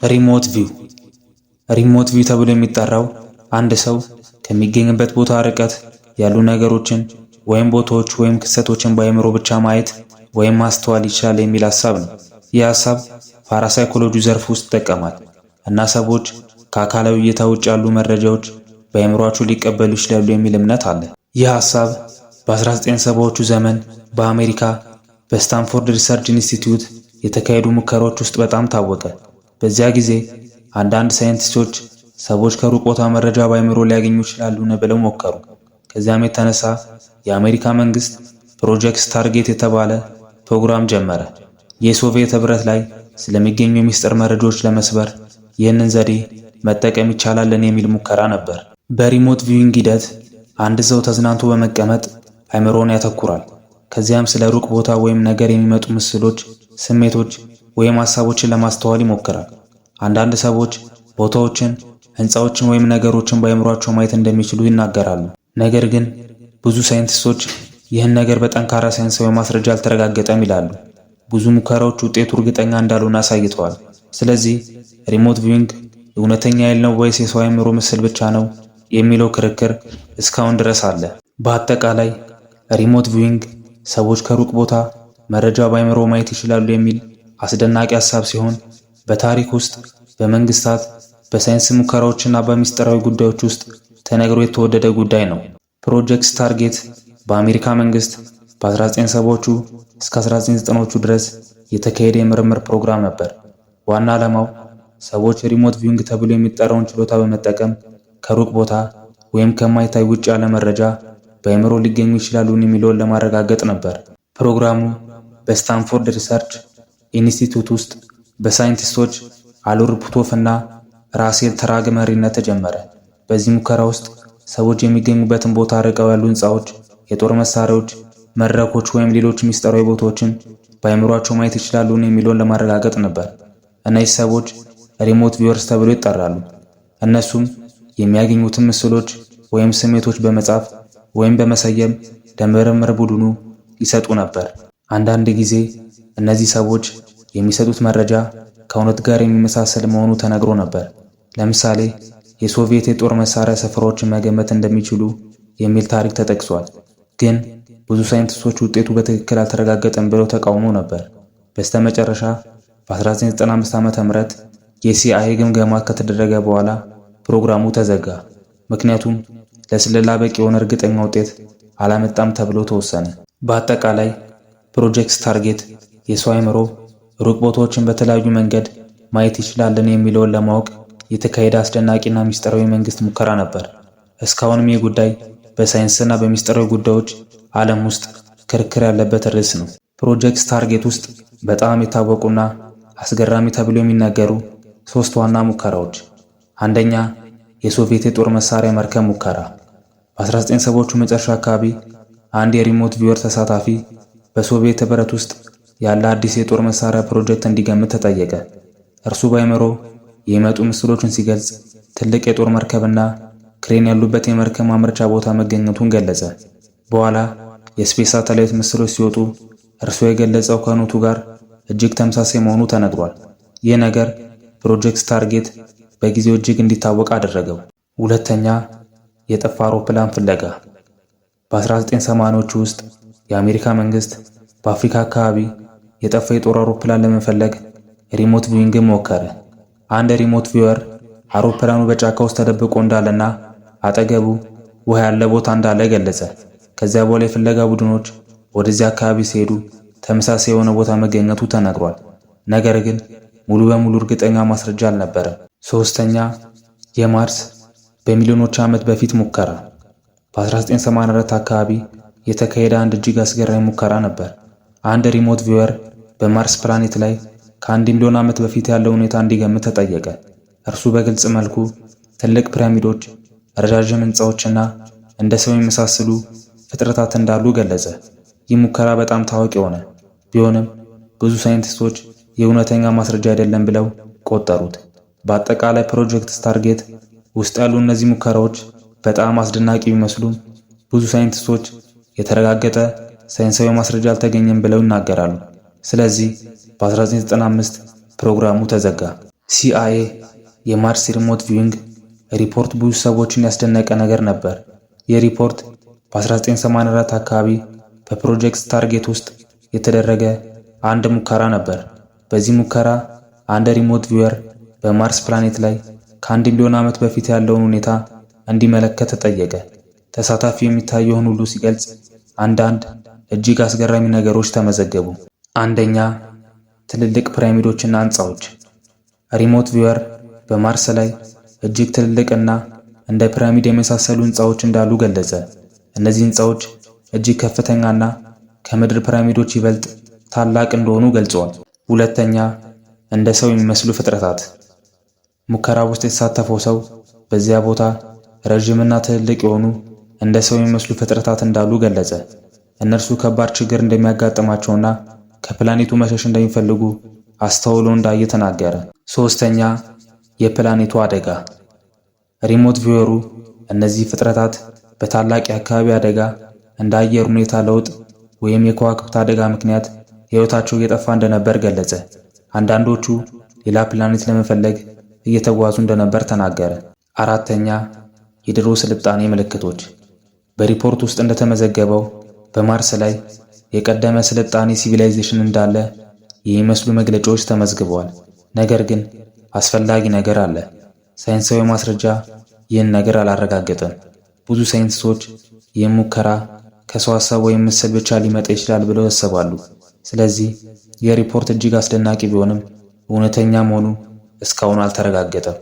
ሪሞት ቪው ተብሎ የሚጠራው አንድ ሰው ከሚገኝበት ቦታ ርቀት ያሉ ነገሮችን ወይም ቦታዎች ወይም ክስተቶችን በአእምሮ ብቻ ማየት ወይም ማስተዋል ይችላል የሚል ሐሳብ ነው። ይህ ሐሳብ ፓራሳይኮሎጂ ዘርፍ ውስጥ ይጠቀማል እና ሰዎች ከአካላዊ እይታ ውጭ ያሉ መረጃዎች በአእምሮአቸው ሊቀበሉ ይችላሉ የሚል እምነት አለ። ይህ ሐሳብ በ1970ዎቹ ዘመን በአሜሪካ በስታንፎርድ ሪሰርች ኢንስቲትዩት የተካሄዱ ሙከራዎች ውስጥ በጣም ታወቀ። በዚያ ጊዜ አንዳንድ ሳይንቲስቶች ሰዎች ከሩቅ ቦታ መረጃ በአእምሮ ሊያገኙ ይችላሉን ብለው ሞከሩ። ከዚያም የተነሳ የአሜሪካ መንግስት ፕሮጀክት ስታርጌት የተባለ ፕሮግራም ጀመረ። የሶቪየት ህብረት ላይ ስለሚገኙ የሚስጥር መረጃዎች ለመስበር ይህንን ዘዴ መጠቀም ይቻላልን የሚል ሙከራ ነበር። በሪሞት ቪዊንግ ሂደት አንድ ሰው ተዝናንቶ በመቀመጥ አእምሮውን ያተኩራል። ከዚያም ስለ ሩቅ ቦታ ወይም ነገር የሚመጡ ምስሎች፣ ስሜቶች ወይም ሐሳቦችን ለማስተዋል ይሞክራል። አንዳንድ ሰዎች ቦታዎችን፣ ህንፃዎችን ወይም ነገሮችን በአእምሯቸው ማየት እንደሚችሉ ይናገራሉ። ነገር ግን ብዙ ሳይንቲስቶች ይህን ነገር በጠንካራ ሳይንሳዊ ማስረጃ አልተረጋገጠም ይላሉ። ብዙ ሙከራዎች ውጤቱ እርግጠኛ እንዳልሆነ አሳይተዋል። ስለዚህ ሪሞት ቪዊንግ እውነተኛ ኃይል ነው ወይስ የሰው አእምሮ ምስል ብቻ ነው የሚለው ክርክር እስካሁን ድረስ አለ። በአጠቃላይ ሪሞት ቪዊንግ ሰዎች ከሩቅ ቦታ መረጃ በአእምሮ ማየት ይችላሉ የሚል አስደናቂ ሐሳብ ሲሆን በታሪክ ውስጥ በመንግስታት፣ በሳይንስ ሙከራዎችና በሚስጥራዊ ጉዳዮች ውስጥ ተነግሮ የተወደደ ጉዳይ ነው። ፕሮጀክት ስታርጌት በአሜሪካ መንግስት በ1970ዎቹ እስከ 1990ዎቹ ድረስ የተካሄደ የምርምር ፕሮግራም ነበር። ዋና ዓላማው ሰዎች ሪሞት ቪዊንግ ተብሎ የሚጠራውን ችሎታ በመጠቀም ከሩቅ ቦታ ወይም ከማይታይ ውጭ ያለ መረጃ በአእምሮ ሊገኙ ይችላሉን የሚለውን ለማረጋገጥ ነበር። ፕሮግራሙ በስታንፎርድ ሪሰርች ኢንስቲትዩት ውስጥ በሳይንቲስቶች አሉር ፑቶፍ እና ራሴል ተራግ መሪነት ተጀመረ። በዚህ ሙከራ ውስጥ ሰዎች የሚገኙበትን ቦታ ርቀው ያሉ ህንፃዎች፣ የጦር መሳሪያዎች፣ መድረኮች ወይም ሌሎች ሚስጥራዊ ቦታዎችን በአእምሯቸው ማየት ይችላሉን የሚለውን ለማረጋገጥ ነበር። እነዚህ ሰዎች ሪሞት ቪወርስ ተብለው ይጠራሉ። እነሱም የሚያገኙትን ምስሎች ወይም ስሜቶች በመጻፍ ወይም በመሰየም ለምርምር ቡድኑ ይሰጡ ነበር። አንዳንድ ጊዜ እነዚህ ሰዎች የሚሰጡት መረጃ ከእውነት ጋር የሚመሳሰል መሆኑ ተነግሮ ነበር። ለምሳሌ የሶቪየት የጦር መሳሪያ ስፍራዎችን መገመት እንደሚችሉ የሚል ታሪክ ተጠቅሷል። ግን ብዙ ሳይንቲስቶች ውጤቱ በትክክል አልተረጋገጠም ብለው ተቃውሞ ነበር። በስተመጨረሻ በ1995 ዓ.ም የሲአይኤ ግምገማ ከተደረገ በኋላ ፕሮግራሙ ተዘጋ። ምክንያቱም ለስለላ በቂ የሆነ እርግጠኛ ውጤት አላመጣም ተብሎ ተወሰነ። በአጠቃላይ ፕሮጀክት ስታርጌት የሰው አእምሮ ሩቅ ቦታዎችን በተለያዩ መንገድ ማየት ይችላልን የሚለውን ለማወቅ የተካሄደ አስደናቂና ሚስጥራዊ መንግስት ሙከራ ነበር። እስካሁንም ይህ ጉዳይ በሳይንስና በሚስጥራዊ ጉዳዮች ዓለም ውስጥ ክርክር ያለበት ርዕስ ነው። ፕሮጀክት ስታርጌት ውስጥ በጣም የታወቁና አስገራሚ ተብሎ የሚነገሩ 3 ዋና ሙከራዎች። አንደኛ፣ የሶቪየት የጦር መሳሪያ መርከብ ሙከራ። በ1970ዎቹ መጨረሻ አካባቢ አንድ የሪሞት ቪወር ተሳታፊ በሶቪየት ህብረት ውስጥ ያለ አዲስ የጦር መሳሪያ ፕሮጀክት እንዲገምት ተጠየቀ። እርሱ በአእምሮ የሚመጡ ምስሎችን ሲገልጽ ትልቅ የጦር መርከብና ክሬን ያሉበት የመርከብ ማምረቻ ቦታ መገኘቱን ገለጸ። በኋላ የስፔስ ሳተላይት ምስሎች ሲወጡ እርሱ የገለጸው ከእውነቱ ጋር እጅግ ተመሳሳይ መሆኑ ተነግሯል። ይህ ነገር ፕሮጀክት ስታርጌት በጊዜው እጅግ እንዲታወቅ አደረገው። ሁለተኛ፣ የጠፋ አውሮፕላን ፍለጋ። በ1980ዎቹ ውስጥ የአሜሪካ መንግስት በአፍሪካ አካባቢ የጠፋ የጦር አውሮፕላን ለመፈለግ ሪሞት ቪዊንግን ሞከረ። አንድ ሪሞት ቪወር አውሮፕላኑ በጫካ ውስጥ ተደብቆ እንዳለና አጠገቡ ውሃ ያለ ቦታ እንዳለ ገለጸ። ከዚያ በኋላ የፍለጋ ቡድኖች ወደዚያ አካባቢ ሲሄዱ ተመሳሳይ የሆነ ቦታ መገኘቱ ተነግሯል። ነገር ግን ሙሉ በሙሉ እርግጠኛ ማስረጃ አልነበረም። ሶስተኛ፣ የማርስ በሚሊዮኖች ዓመት በፊት ሙከራ። በ1984 አካባቢ የተካሄደ አንድ እጅግ አስገራሚ ሙከራ ነበር። አንድ ሪሞት ቪወር በማርስ ፕላኔት ላይ ከ1 ሚሊዮን ዓመት በፊት ያለው ሁኔታ እንዲገምት ተጠየቀ። እርሱ በግልጽ መልኩ ትልቅ ፒራሚዶች፣ ረዣዥም ህንፃዎችና እንደ ሰው የሚመሳሰሉ ፍጥረታት እንዳሉ ገለጸ። ይህ ሙከራ በጣም ታዋቂ ሆነ። ቢሆንም ብዙ ሳይንቲስቶች የእውነተኛ ማስረጃ አይደለም ብለው ቆጠሩት። በአጠቃላይ ፕሮጀክት ስታርጌት ውስጥ ያሉ እነዚህ ሙከራዎች በጣም አስደናቂ ቢመስሉም ብዙ ሳይንቲስቶች የተረጋገጠ ሳይንሳዊ ማስረጃ አልተገኘም ብለው ይናገራሉ። ስለዚህ በ1995 ፕሮግራሙ ተዘጋ። ሲአይኤ የማርስ ሪሞት ቪዊንግ ሪፖርት ብዙ ሰዎችን ያስደነቀ ነገር ነበር። ይህ ሪፖርት በ1984 አካባቢ በፕሮጀክት ስታርጌት ውስጥ የተደረገ አንድ ሙከራ ነበር። በዚህ ሙከራ አንድ ሪሞት ቪወር በማርስ ፕላኔት ላይ ከ1 ሚሊዮን ዓመት በፊት ያለውን ሁኔታ እንዲመለከት ተጠየቀ። ተሳታፊ የሚታየውን ሁሉ ሲገልጽ አንዳንድ እጅግ አስገራሚ ነገሮች ተመዘገቡ። አንደኛ፣ ትልልቅ ፒራሚዶችና ሕንፃዎች። ሪሞት ቪወር በማርስ ላይ እጅግ ትልልቅና እንደ ፒራሚድ የመሳሰሉ ሕንፃዎች እንዳሉ ገለጸ። እነዚህ ሕንፃዎች እጅግ ከፍተኛና ከምድር ፒራሚዶች ይበልጥ ታላቅ እንደሆኑ ገልጸዋል። ሁለተኛ፣ እንደ ሰው የሚመስሉ ፍጥረታት። ሙከራ ውስጥ የተሳተፈው ሰው በዚያ ቦታ ረዥምና ትልልቅ የሆኑ እንደ ሰው የሚመስሉ ፍጥረታት እንዳሉ ገለጸ። እነርሱ ከባድ ችግር እንደሚያጋጥማቸውና ከፕላኔቱ መሸሽ እንደሚፈልጉ አስተውሎ እንዳየ ተናገረ። ሶስተኛ፣ የፕላኔቱ አደጋ። ሪሞት ቪወሩ እነዚህ ፍጥረታት በታላቅ የአካባቢ አደጋ እንደ አየር ሁኔታ ለውጥ ወይም የከዋክብት አደጋ ምክንያት ሕይወታቸው እየጠፋ እንደነበር ገለጸ። አንዳንዶቹ ሌላ ፕላኔት ለመፈለግ እየተጓዙ እንደነበር ተናገረ። አራተኛ፣ የድሮ ስልጣኔ ምልክቶች። በሪፖርት ውስጥ እንደተመዘገበው በማርስ ላይ የቀደመ ስልጣኔ ሲቪላይዜሽን እንዳለ የሚመስሉ መግለጫዎች ተመዝግበዋል። ነገር ግን አስፈላጊ ነገር አለ። ሳይንሳዊ ማስረጃ ይህን ነገር አላረጋገጠም። ብዙ ሳይንቲስቶች ይህን ሙከራ ከሰው ሐሳብ ወይም ምስል ብቻ ሊመጣ ይችላል ብለው ያስባሉ። ስለዚህ ይህ ሪፖርት እጅግ አስደናቂ ቢሆንም እውነተኛ መሆኑ እስካሁን አልተረጋገጠም።